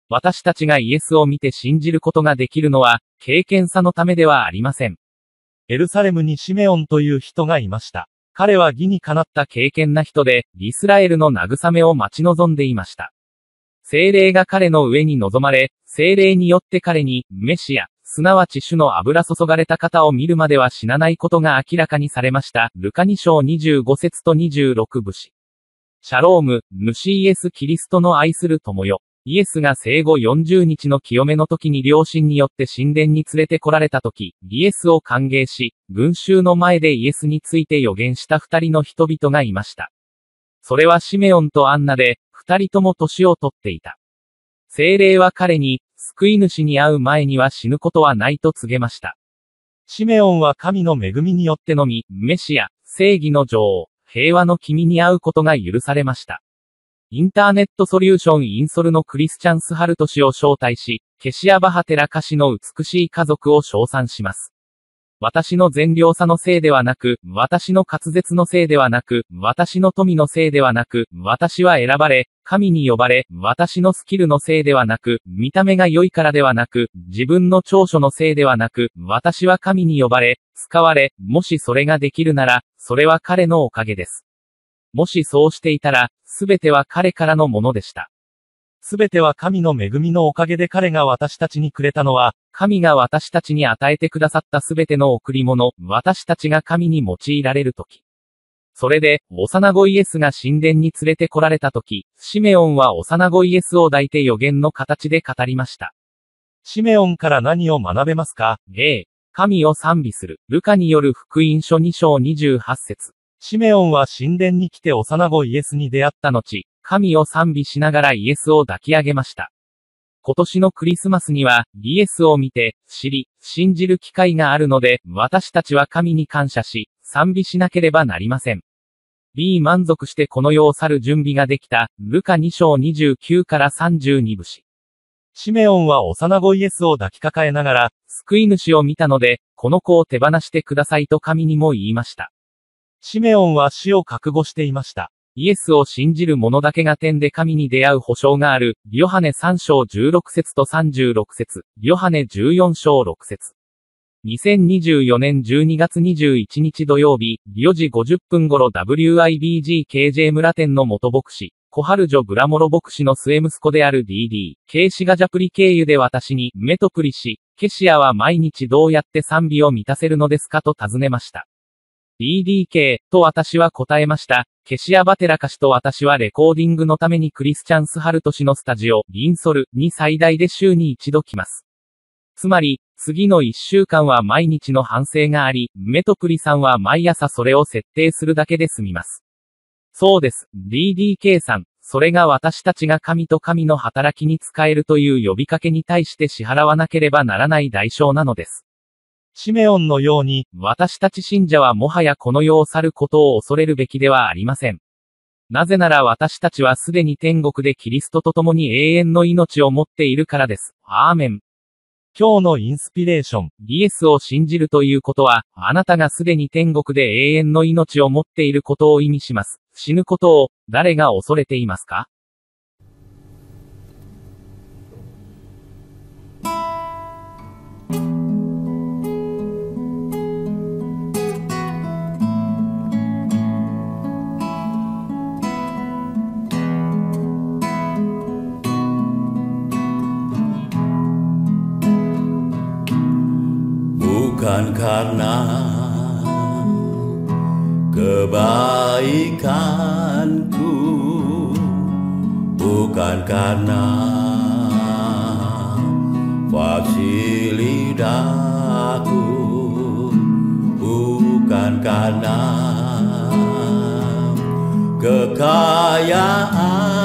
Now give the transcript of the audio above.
私たちがイエスを見て信じることができるのは、敬虔さのためではありません。エルサレムにシメオンという人がいました。彼は義にかなった敬虔な人で、イスラエルの慰めを待ち望んでいました。聖霊が彼の上に臨まれ、聖霊によって彼に、メシア、すなわち主の油注がれた方を見るまでは死なないことが明らかにされました。ルカ2章25節と26節。シャローム、主イエス・キリストの愛する友よ。イエスが生後40日の清めの時に両親によって神殿に連れて来られた時、イエスを歓迎し、群衆の前でイエスについて予言した二人の人々がいました。それはシメオンとアンナで、二人とも年を取っていた。聖霊は彼に、救い主に会う前には死ぬことはないと告げました。シメオンは神の恵みによってのみ、メシア、正義の女王、平和の君に会うことが許されました。インターネットソリューションインソルのクリスチャンス・ハルト氏を招待し、ケシアバハテラカ氏の美しい家族を称賛します。私の善良さのせいではなく、私の滑舌のせいではなく、私の富のせいではなく、私は選ばれ、神に呼ばれ、私のスキルのせいではなく、見た目が良いからではなく、自分の長所のせいではなく、私は神に呼ばれ、使われ、もしそれができるなら、それは彼のおかげです。もしそうしていたら、すべては彼からのものでした。すべては神の恵みのおかげで彼が私たちにくれたのは、神が私たちに与えてくださったすべての贈り物、私たちが神に用いられるとき。それで、幼子イエスが神殿に連れて来られたとき、シメオンは幼子イエスを抱いて予言の形で語りました。シメオンから何を学べますか？神を賛美する。ルカによる福音書2章28節。シメオンは神殿に来て幼子イエスに出会った後、神を賛美しながらイエスを抱き上げました。今年のクリスマスには、イエスを見て、知り、信じる機会があるので、私たちは神に感謝し、賛美しなければなりません。満足してこの世を去る準備ができた、ルカ2章29から32節。シメオンは幼子イエスを抱きかかえながら、救い主を見たので、この子を手放してくださいと神にも言いました。シメオンは死を覚悟していました。イエスを信じる者だけが天で神に出会う保証がある、ヨハネ3章16節と36節、ヨハネ14章6節。2024年12月21日土曜日、4時50分頃 WIBG-KJ 村店の元牧師、小春女ブラモロ牧師の末息子である DD、ケイシガジャプリ経由で私に、メトプリ氏、ケシアは毎日どうやって賛美を満たせるのですかと尋ねました。DDK、と私は答えました。ケシアバテラカ氏と私はレコーディングのためにクリスチャンスハルト氏のスタジオ、インソルに最大で週に一度来ます。つまり、次の1週間は毎日の反省があり、メトプリさんは毎朝それを設定するだけで済みます。そうです、DDK さん。それが私たちが神と神の働きに使えるという呼びかけに対して支払わなければならない代償なのです。シメオンのように、私たち信者はもはやこの世を去ることを恐れるべきではありません。なぜなら私たちはすでに天国でキリストと共に永遠の命を持っているからです。アーメン。今日のインスピレーション。イエスを信じるということは、あなたがすでに天国で永遠の命を持っていることを意味します。死ぬことを、誰が恐れていますか？Bukan karena kebaikanku, bukan karena fasih lidahku, bukan karena kekayaan